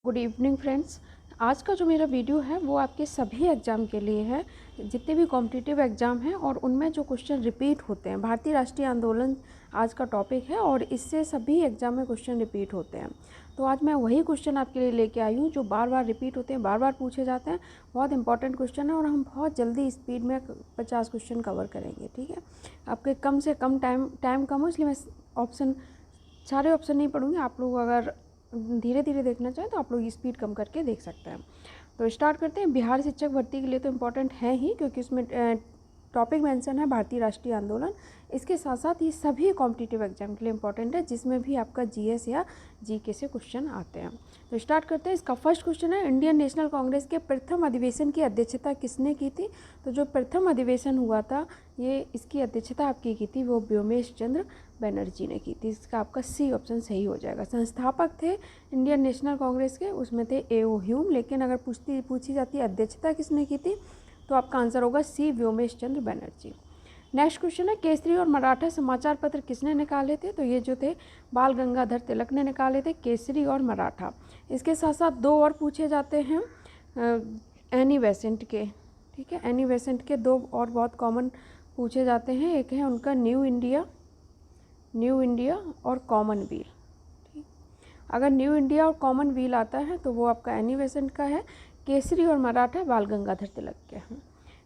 Good evening friends. आज का जो मेरा वीडियो है वो आपके सभी एग्ज़ाम के लिए है, जितने भी कॉम्पिटिटिव एग्ज़ाम हैं और उनमें जो क्वेश्चन रिपीट होते हैं। भारतीय राष्ट्रीय आंदोलन आज का टॉपिक है और इससे सभी एग्ज़ाम में क्वेश्चन रिपीट होते हैं। तो आज मैं वही क्वेश्चन आपके लिए लेके आई हूँ जो बार बार रिपीट होते हैं, बार बार पूछे जाते हैं। बहुत इंपॉर्टेंट क्वेश्चन है और हम बहुत जल्दी स्पीड में 50 क्वेश्चन कवर करेंगे। ठीक है, आपके कम से कम टाइम कम हो, इसलिए मैं सारे ऑप्शन नहीं पढ़ूँगी। आप लोग अगर धीरे धीरे देखना चाहें तो आप लोग स्पीड कम करके देख सकते हैं। तो स्टार्ट करते हैं। बिहार शिक्षक भर्ती के लिए तो इम्पोर्टेंट है ही, क्योंकि उसमें टॉपिक मेंशन है भारतीय राष्ट्रीय आंदोलन। इसके साथ साथ ये सभी कॉम्पिटिटिव एग्जाम के लिए इम्पोर्टेंट है, जिसमें भी आपका जीएस या जीके से क्वेश्चन आते हैं। तो स्टार्ट करते हैं। इसका फर्स्ट क्वेश्चन है, इंडियन नेशनल कांग्रेस के प्रथम अधिवेशन की अध्यक्षता किसने की थी? तो जो प्रथम अधिवेशन हुआ था, ये इसकी अध्यक्षता आपकी की थी वो व्योमेश चंद्र बनर्जी ने की थी। इसका आपका सी ऑप्शन सही हो जाएगा। संस्थापक थे इंडियन नेशनल कांग्रेस के, उसमें थे ए.ओ. ह्यूम। लेकिन अगर पूछी जाती है अध्यक्षता किसने की थी, तो आपका आंसर होगा सी, व्योमेश चंद्र बनर्जी। नेक्स्ट क्वेश्चन है, केसरी और मराठा समाचार पत्र किसने निकाले थे? तो ये जो थे बाल गंगाधर तिलक ने निकाले थे, केसरी और मराठा। इसके साथ साथ दो और पूछे जाते हैं एनी बेसेंट के। ठीक है, एनी बेसेंट के दो और बहुत कॉमन पूछे जाते हैं। एक है उनका न्यू इंडिया और कॉमनवेल्थ। ठीक, अगर न्यू इंडिया और कॉमनवेल्थ आता है तो वो आपका एनी बेसेंट का है। केसरी और मराठा बाल गंगाधर तिलक के हैं।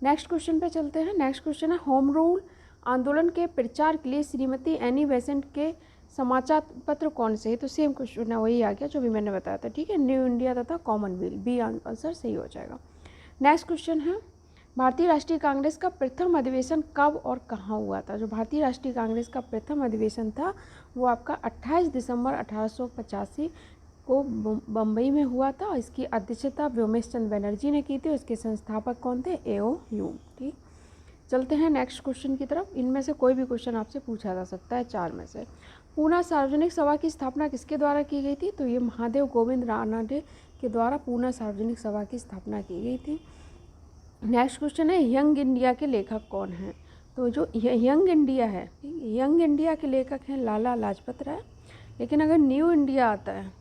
नेक्स्ट क्वेश्चन पे चलते हैं। नेक्स्ट क्वेश्चन है, होम रूल आंदोलन के प्रचार के लिए श्रीमती एनी बेसेंट के समाचार पत्र कौन से है? तो सेम क्वेश्चन है, वही आ गया जो भी मैंने बताया था। ठीक है, न्यू इंडिया तथा कॉमनवेल्थ, बी आंसर सही हो जाएगा। नेक्स्ट क्वेश्चन है, भारतीय राष्ट्रीय कांग्रेस का प्रथम अधिवेशन कब और कहाँ हुआ था? जो भारतीय राष्ट्रीय कांग्रेस का प्रथम अधिवेशन था वो आपका 28 दिसंबर 1885 को बम्बई में हुआ था। इसकी अध्यक्षता व्योमेश चंद्र बनर्जी ने की थी। इसके संस्थापक कौन थे? ए.ओ. ह्यूम। ठीक, चलते हैं नेक्स्ट क्वेश्चन की तरफ। इनमें से कोई भी क्वेश्चन आपसे पूछा जा सकता है, चार में से। पूना सार्वजनिक सभा की स्थापना किसके द्वारा की गई थी? तो ये महादेव गोविंद रानडे के द्वारा पूना सार्वजनिक सभा की स्थापना की गई थी। नेक्स्ट क्वेश्चन है, यंग इंडिया के लेखक कौन हैं? तो जो यंग इंडिया है, यंग इंडिया के लेखक हैं लाला लाजपत राय। लेकिन अगर न्यू इंडिया आता है,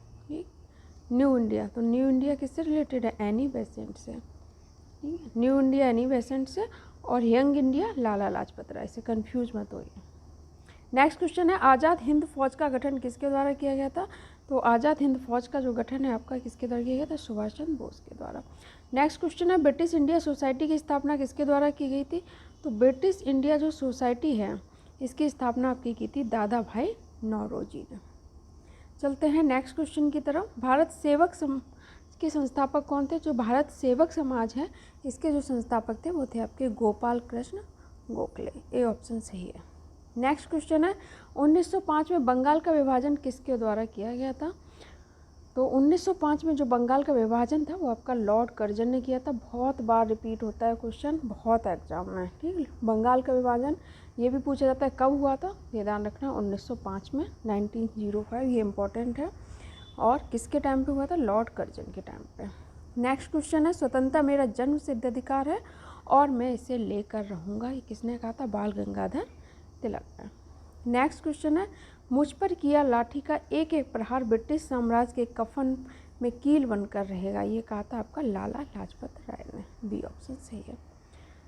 न्यू इंडिया, तो न्यू इंडिया किससे रिलेटेड है? एनी बेसेंट से। ठीक है, न्यू इंडिया एनी बेसेंट से और यंग इंडिया लाला लाजपत राय से। कंफ्यूज मत होइए। नेक्स्ट क्वेश्चन है, आज़ाद हिंद फौज का गठन किसके द्वारा किया गया था? तो आज़ाद हिंद फौज का जो गठन है आपका किसके द्वारा किया गया था? सुभाष चंद्र बोस के द्वारा। नेक्स्ट क्वेश्चन है, ब्रिटिश इंडिया सोसाइटी की स्थापना किसके द्वारा की गई थी? तो ब्रिटिश इंडिया जो सोसाइटी है इसकी स्थापना आपकी की थी दादा भाई नौरोजी ने। चलते हैं नेक्स्ट क्वेश्चन की तरफ। भारत सेवक समाज के संस्थापक कौन थे? जो भारत सेवक समाज है इसके जो संस्थापक थे वो थे आपके गोपाल कृष्ण गोखले। ए ऑप्शन सही है। नेक्स्ट क्वेश्चन है, 1905 में बंगाल का विभाजन किसके द्वारा किया गया था? तो 1905 में जो बंगाल का विभाजन था वो आपका लॉर्ड कर्जन ने किया था। बहुत बार रिपीट होता है क्वेश्चन, बहुत एग्जाम में। ठीक है, बंगाल का विभाजन ये भी पूछा जाता है कब हुआ था, ये ध्यान रखना, 1905 में, 1905, ये इंपॉर्टेंट है। और किसके टाइम पे हुआ था? लॉर्ड कर्जन के टाइम पे। नेक्स्ट क्वेश्चन है, स्वतंत्रता मेरा जन्म सिद्ध अधिकार है और मैं इसे लेकर रहूँगा, ये किसने कहा था? बाल गंगाधर तिलक ने। नेक्स्ट क्वेश्चन है, मुझ पर किया लाठी का एक एक प्रहार ब्रिटिश साम्राज्य के कफन में कील बनकर रहेगा, ये कहा था आपका लाला लाजपत राय ने। बी ऑप्शन सही है।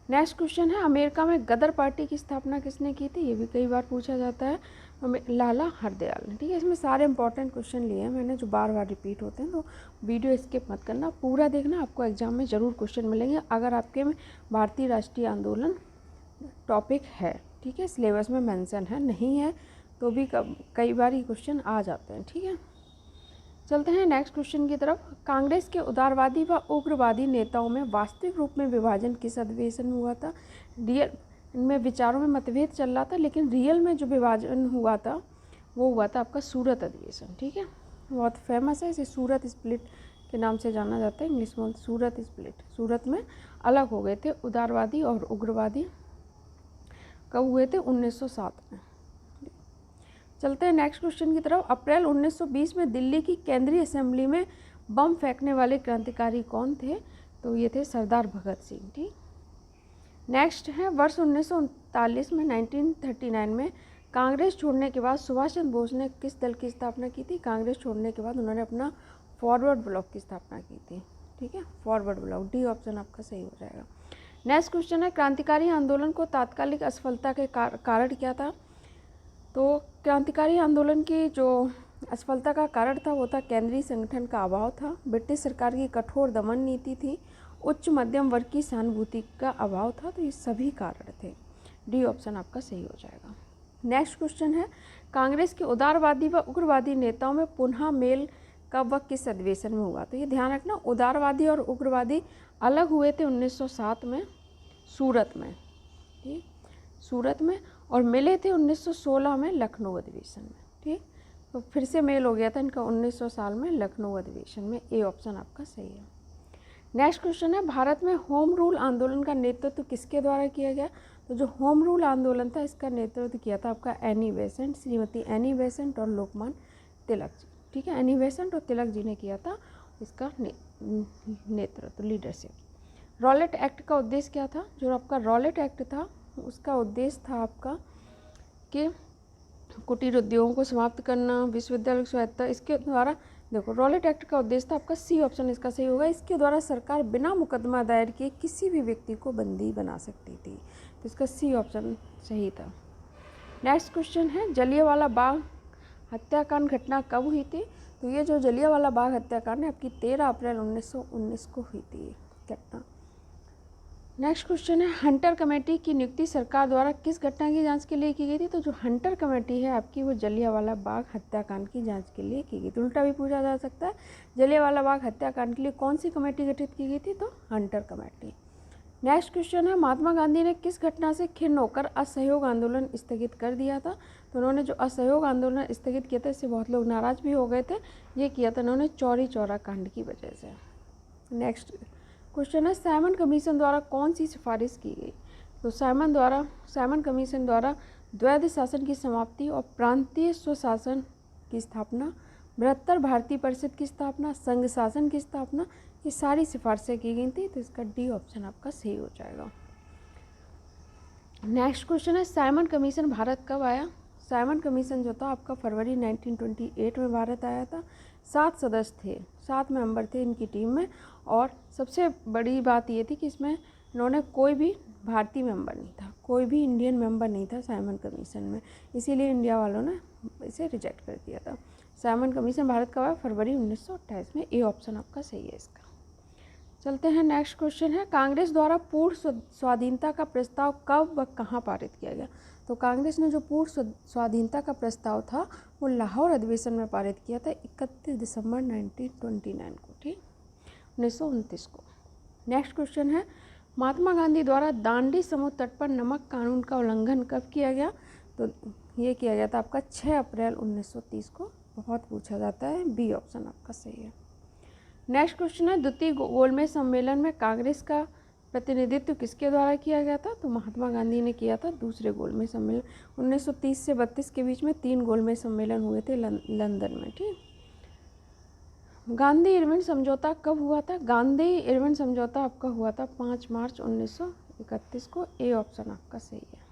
नेक्स्ट क्वेश्चन है, अमेरिका में गदर पार्टी की स्थापना किसने की थी? ये भी कई बार पूछा जाता है, लाला हरदयाल ने। ठीक है, इसमें सारे इंपॉर्टेंट क्वेश्चन लिए हैं मैंने जो बार बार रिपीट होते हैं, तो वीडियो स्किप मत करना, पूरा देखना, आपको एग्जाम में ज़रूर क्वेश्चन मिलेंगे अगर आपके में भारतीय राष्ट्रीय आंदोलन टॉपिक है। ठीक है, सिलेबस में मेंशन है, नहीं है तो भी कई बार ये क्वेश्चन आ जाते हैं। ठीक है, चलते हैं नेक्स्ट क्वेश्चन की तरफ। कांग्रेस के उदारवादी व उग्रवादी नेताओं में वास्तविक रूप में विभाजन किस अधिवेशन में हुआ था? रियल इनमें विचारों में मतभेद चल रहा था, लेकिन रियल में जो विभाजन हुआ था वो हुआ था आपका सूरत अधिवेशन। ठीक है, बहुत फेमस है, इसे सूरत स्प्लिट के नाम से जाना जाता है, इंग्लिश में सूरत स्प्लिट। सूरत में अलग हो गए थे उदारवादी और उग्रवादी। कब हुए थे? 1907 में। चलते हैं नेक्स्ट क्वेश्चन की तरफ। अप्रैल 1920 में दिल्ली की केंद्रीय असेंबली में बम फेंकने वाले क्रांतिकारी कौन थे? तो ये थे सरदार भगत सिंह। ठीक, नेक्स्ट है, वर्ष 1939 में 1939 में कांग्रेस छोड़ने के बाद सुभाष चंद्र बोस ने किस दल की स्थापना की थी? कांग्रेस छोड़ने के बाद उन्होंने अपना फॉरवर्ड ब्लॉक की स्थापना की थी। ठीक है, फॉरवर्ड ब्लॉक, डी ऑप्शन आपका सही हो जाएगा। नेक्स्ट क्वेश्चन है क्रांतिकारी आंदोलन को तात्कालिक असफलता के कारण क्या था? तो क्रांतिकारी आंदोलन की जो असफलता का कारण था वो था केंद्रीय संगठन का अभाव था, ब्रिटिश सरकार की कठोर दमन नीति थी, उच्च मध्यम वर्ग की सहानुभूति का अभाव था। तो ये सभी कारण थे, डी ऑप्शन आपका सही हो जाएगा। नेक्स्ट क्वेश्चन है कांग्रेस के उदारवादी व उग्रवादी नेताओं में पुनः मेल कब व किस अधिवेशन में हुआ? तो ये ध्यान रखना, उदारवादी और उग्रवादी अलग हुए थे 1907 में सूरत में, ठीक, सूरत में, और मिले थे 1916 में लखनऊ अधिवेशन में। ठीक, तो फिर से मेल हो गया था इनका 1900 साल में लखनऊ अधिवेशन में, ए ऑप्शन आपका सही है। नेक्स्ट क्वेश्चन है भारत में होम रूल आंदोलन का नेतृत्व किसके द्वारा किया गया? तो जो होम रूल आंदोलन था इसका नेतृत्व किया था आपका Annie Besant, Shrimati Annie Besant और लोकमान्य तिलक जी। ठीक है, एनी बेसेंट और तिलक जी ने किया था इसका नेतृत्व, लीडरशिप। रॉलेट एक्ट का उद्देश्य क्या था? जो आपका रॉलेट एक्ट था उसका उद्देश्य था आपका कि कुटीर उद्योगों को समाप्त करना, विश्वविद्यालय की स्वायत्तता, इसके द्वारा देखो रॉलेट एक्ट का उद्देश्य था आपका, सी ऑप्शन इसका सही होगा। इसके द्वारा सरकार बिना मुकदमा दायर किए किसी भी व्यक्ति को बंदी बना सकती थी, तो इसका सी ऑप्शन सही था। नेक्स्ट क्वेश्चन है जलियांवाला बाग हत्याकांड घटना कब हुई थी? तो ये जो जलियांवाला बाग हत्याकांड है आपकी 13 अप्रैल 1919 को हुई थी घटना। नेक्स्ट क्वेश्चन है हंटर कमेटी की नियुक्ति सरकार द्वारा किस घटना की जांच के लिए की गई थी? तो जो हंटर कमेटी है आपकी वो जलियांवाला बाग हत्याकांड की जांच के लिए की गई। तो उल्टा भी पूछा जा सकता है, जलियांवाला बाग हत्याकांड के लिए कौन सी कमेटी गठित की गई थी? तो हंटर कमेटी। नेक्स्ट क्वेश्चन है महात्मा गांधी ने किस घटना से खिन्न होकर असहयोग आंदोलन स्थगित कर दिया था? तो उन्होंने जो असहयोग आंदोलन स्थगित किया था इससे बहुत लोग नाराज भी हो गए थे, ये किया था उन्होंने चौरी चौरा कांड की वजह से। नेक्स्ट क्वेश्चन है साइमन कमीशन द्वारा कौन सी सिफारिश की गई? तो साइमन कमीशन द्वारा द्वैध शासन की समाप्ति और प्रांतीय स्वशासन की स्थापना, बृहत्तर भारतीय परिषद की स्थापना, संघ शासन की स्थापना, ये सारी सिफारिशें की गई थी। तो इसका डी ऑप्शन आपका सही हो जाएगा। नेक्स्ट क्वेश्चन है साइमन कमीशन भारत कब आया? साइमन कमीशन जो था आपका फरवरी 1928 में भारत आया था। 7 सदस्य थे, 7 मेंबर थे इनकी टीम में, और सबसे बड़ी बात ये थी कि इसमें इन्होंने कोई भी भारतीय मेंबर नहीं था, कोई भी इंडियन मेंबर नहीं था साइमन कमीशन में, इसीलिए इंडिया वालों ने इसे रिजेक्ट कर दिया था। साइमन कमीशन भारत का आया फरवरी 1928 में, ए ऑप्शन आपका सही है इसका। चलते हैं नेक्स्ट क्वेश्चन है कांग्रेस द्वारा पूर्ण स्वाधीनता का प्रस्ताव कब व कहाँ पारित किया गया? तो कांग्रेस ने जो पूर्ण स्वाधीनता का प्रस्ताव था वो लाहौर अधिवेशन में पारित किया था 31 दिसंबर 1929 को, ठीक, 1929 को। नेक्स्ट क्वेश्चन है महात्मा गांधी द्वारा दांडी समुद्र तट पर नमक कानून का उल्लंघन कब किया गया? तो ये किया गया था आपका 6 अप्रैल 1930 को, बहुत पूछा जाता है, बी ऑप्शन आपका सही है। नेक्स्ट क्वेश्चन है द्वितीय गोलमेज सम्मेलन में कांग्रेस का प्रतिनिधित्व किसके द्वारा किया गया था? तो महात्मा गांधी ने किया था दूसरे गोलमेज सम्मेलन। 1930 से 32 के बीच में 3 गोलमेज सम्मेलन हुए थे लंदन में, ठीक। गांधी इरविन समझौता कब हुआ था? गांधी इरविन समझौता आपका हुआ था 5 मार्च 1931 को, ए ऑप्शन आपका सही है।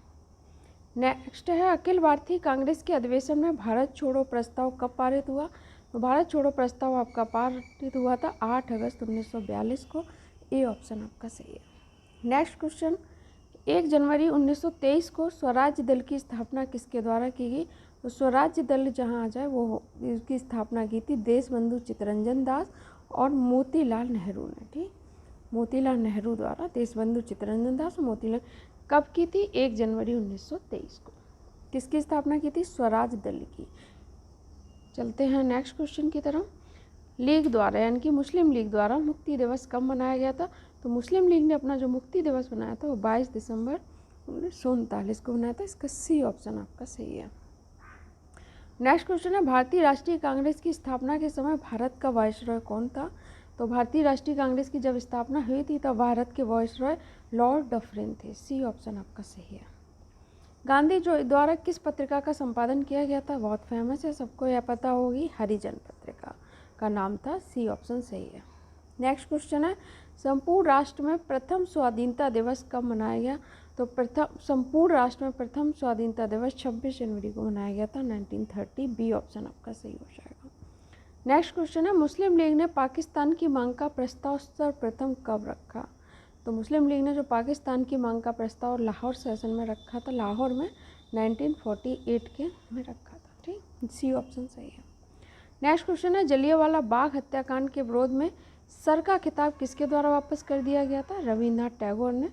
नेक्स्ट है अखिल भारतीय कांग्रेस के अधिवेशन में भारत छोड़ो प्रस्ताव कब पारित हुआ? तो भारत छोड़ो प्रस्ताव आपका पारित हुआ था 8 अगस्त 1942 को, ए ऑप्शन आपका सही है। नेक्स्ट क्वेश्चन 1 जनवरी 1923 को स्वराज्य दल की स्थापना किसके द्वारा की गई? तो स्वराज्य दल जहां आ जाए वो इसकी स्थापना की थी देशबंधु चित्तरंजन दास और मोतीलाल नेहरू ने, ठीक, मोतीलाल नेहरू द्वारा देशबंधु चित्तरंजन दास और मोतीलाल, कब की थी? 1 जनवरी 1923 को। किसकी स्थापना की थी? स्वराज दल की। चलते हैं नेक्स्ट क्वेश्चन की तरफ। लीग द्वारा यानी कि मुस्लिम लीग द्वारा मुक्ति दिवस कब मनाया गया था? तो मुस्लिम लीग ने अपना जो मुक्ति दिवस बनाया था वो 22 दिसंबर 1939 को बनाया था, इसका सी ऑप्शन आपका सही है। नेक्स्ट क्वेश्चन है भारतीय राष्ट्रीय कांग्रेस की स्थापना के समय भारत का वायसरॉय कौन था? तो भारतीय राष्ट्रीय कांग्रेस की जब स्थापना हुई थी तब भारत के वायसरॉय लॉर्ड डफरिन थे, सी ऑप्शन आपका सही है। गांधी जो द्वारा किस पत्रिका का संपादन किया गया था? बहुत फेमस है, सबको यह पता होगी, हरिजन पत्रिका का नाम था, सी ऑप्शन सही है। नेक्स्ट क्वेश्चन है संपूर्ण राष्ट्र में प्रथम स्वाधीनता दिवस कब मनाया गया? तो संपूर्ण राष्ट्र में प्रथम स्वाधीनता दिवस 26 जनवरी को मनाया गया था 1930, बी ऑप्शन आपका सही हो जाएगा। नेक्स्ट क्वेश्चन है, मुस्लिम लीग ने पाकिस्तान की मांग का प्रस्ताव सर्वप्रथम कब रखा? तो मुस्लिम लीग ने जो पाकिस्तान की मांग का प्रस्ताव लाहौर सेशन में रखा था, लाहौर में 1948 के में रखा था। ठीक, सी ऑप्शन सही है। नेक्स्ट क्वेश्चन है, जलियांवाला बाग हत्याकांड के विरोध में सर का खिताब किसके द्वारा वापस कर दिया गया था? रविन्द्रनाथ टैगोर ने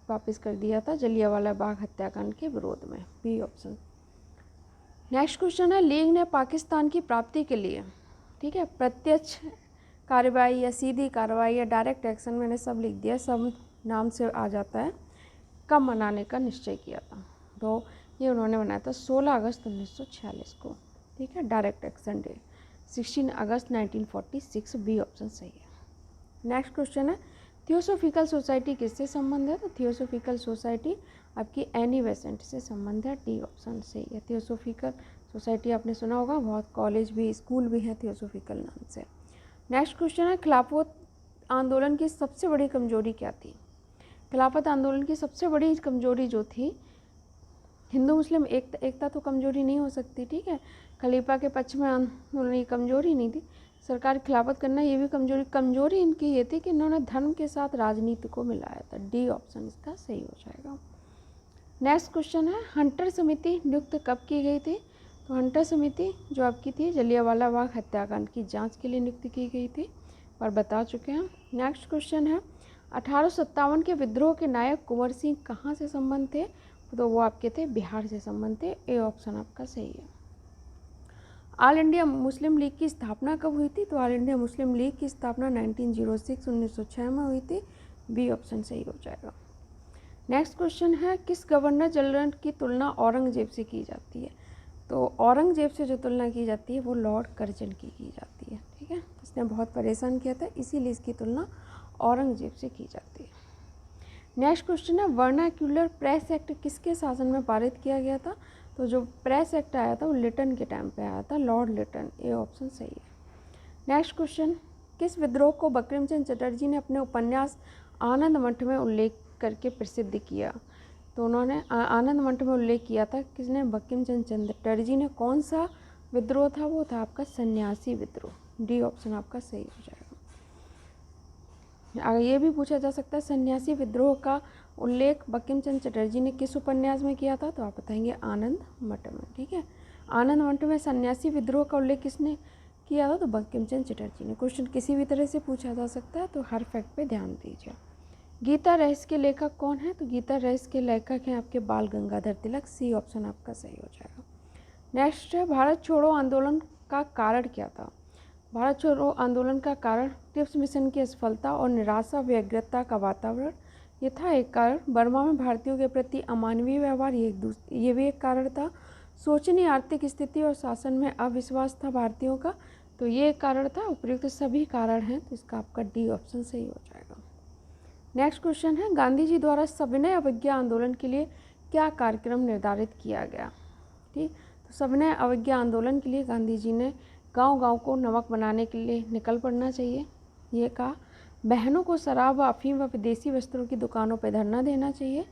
वापस कर दिया था जलियांवाला बाग हत्याकांड के विरोध में, बी ऑप्शन। नेक्स्ट क्वेश्चन है, लीग ने पाकिस्तान की प्राप्ति के लिए, ठीक है, प्रत्यक्ष कार्रवाई या सीधी कार्रवाई या डायरेक्ट एक्शन, मैंने सब लिख दिया, सब नाम से आ जाता है, कब मनाने का निश्चय किया था? तो ये उन्होंने बनाया था 16 अगस्त 1946 को। ठीक है, डायरेक्ट एक्शन डे 16 अगस्त 1946, बी ऑप्शन सही है। नेक्स्ट क्वेश्चन है, थियोसोफिकल सोसाइटी किससे संबंध है? तो थियोसोफिकल सोसाइटी आपकी एनी बेसेंट से संबंध है, डी ऑप्शन सही है। थियोसोफिकल सोसाइटी आपने सुना होगा, बहुत कॉलेज भी स्कूल भी है थियोसोफिकल नाम से। नेक्स्ट क्वेश्चन है, खिलाफत आंदोलन की सबसे बड़ी कमजोरी क्या थी? खिलाफत आंदोलन की सबसे बड़ी कमजोरी जो थी, हिंदू मुस्लिम एकता तो कमजोरी नहीं हो सकती, ठीक है, खलीफा के पक्ष में आंदोलन ये कमजोरी नहीं थी, सरकार खिलाफत करना ये भी कमजोरी इनकी ये थी कि इन्होंने धर्म के साथ राजनीति को मिलाया था, डी ऑप्शन इसका सही हो जाएगा। नेक्स्ट क्वेश्चन है, हंटर समिति नियुक्त कब की गई थी? तो हंटर समिति जो आपकी थी जलियांवाला बाग हत्याकांड की जांच के लिए नियुक्त की गई थी, और बता चुके हैं। नेक्स्ट क्वेश्चन है, 1857 के विद्रोह के नायक कुंवर सिंह कहाँ से संबंध थे? तो वो आपके थे बिहार से संबंध थे, ए ऑप्शन आपका सही है। ऑल इंडिया मुस्लिम लीग की स्थापना कब हुई थी? तो ऑल इंडिया मुस्लिम लीग की स्थापना 1906 में हुई थी, बी ऑप्शन सही हो जाएगा। नेक्स्ट क्वेश्चन है, किस गवर्नर जनरल की तुलना औरंगजेब से की जाती है? तो औरंगजेब से जो तुलना की जाती है वो लॉर्ड कर्जन की जाती है, ठीक है, इसने बहुत परेशान किया था, इसीलिए इसकी तुलना औरंगजेब से की जाती है। नेक्स्ट क्वेश्चन है, वर्नाक्यूलर प्रेस एक्ट किसके शासन में पारित किया गया था? तो जो प्रेस एक्ट आया था वो लिटन के टाइम पे आया था, लॉर्ड लिटन, ए ऑप्शन सही है। नेक्स्ट क्वेश्चन, किस विद्रोह को बंकिम चंद्र चटर्जी ने अपने उपन्यास आनंद मठ में उल्लेख करके प्रसिद्ध किया? तो उन्होंने आनंद मठ में उल्लेख किया था, किसने? बंकिम चंद्र चटर्जी ने। कौन सा विद्रोह था? वो था आपका सन्यासी विद्रोह, डी ऑप्शन आपका सही हो जाएगा। अगर ये भी पूछा जा सकता है सन्यासी विद्रोह का उल्लेख बंकिम चंद्र चटर्जी ने किस उपन्यास में किया था? तो आप बताएंगे आनंद मठ में, ठीक है, आनंद मठ में सन्यासी विद्रोह का उल्लेख किसने किया था? तो बंकिम चंद्र चटर्जी ने। क्वेश्चन किसी भी तरह से पूछा जा सकता है, तो हर फैक्ट पे ध्यान दीजिए। गीता रहस्य के लेखक कौन है? तो गीता रहस्य के लेखक हैं आपके बाल गंगाधर तिलक, सी ऑप्शन आपका सही हो जाएगा। नेक्स्ट है, भारत छोड़ो आंदोलन का कारण क्या था? भारत छोड़ो आंदोलन का कारण क्रिप्स मिशन की असफलता और निराशा व्यग्रता का वातावरण, ये था एक कारण। बर्मा में भारतीयों के प्रति अमानवीय व्यवहार, ये भी एक कारण था। शोचनीय आर्थिक स्थिति और शासन में अविश्वास था भारतीयों का, तो ये एक कारण था। उपयुक्त सभी कारण हैं, तो इसका आपका डी ऑप्शन सही हो जाएगा। नेक्स्ट क्वेश्चन है, गांधी जी द्वारा सविनय अवज्ञा आंदोलन के लिए क्या कार्यक्रम निर्धारित किया गया? ठीक, तो सविनय अवज्ञा आंदोलन के लिए गांधी जी ने गांव-गांव को नमक बनाने के लिए निकल पड़ना चाहिए, ये कहा। बहनों को शराब व अफीम व विदेशी वस्त्रों की दुकानों पर धरना देना चाहिए,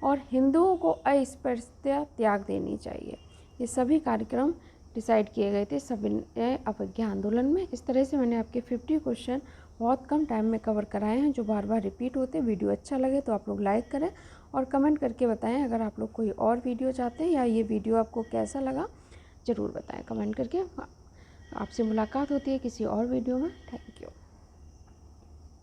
और हिंदुओं को अस्पृश्यता त्याग देनी चाहिए। ये सभी कार्यक्रम डिसाइड किए गए थे सविनय अवज्ञा आंदोलन में। इस तरह से मैंने आपके 50 क्वेश्चन बहुत कम टाइम में कवर कराए हैं, जो बार बार रिपीट होते। वीडियो अच्छा लगे तो आप लोग लाइक करें और कमेंट करके बताएं अगर आप लोग कोई और वीडियो चाहते हैं, या ये वीडियो आपको कैसा लगा ज़रूर बताएं कमेंट करके। आपसे मुलाकात होती है किसी और वीडियो में। Thank you.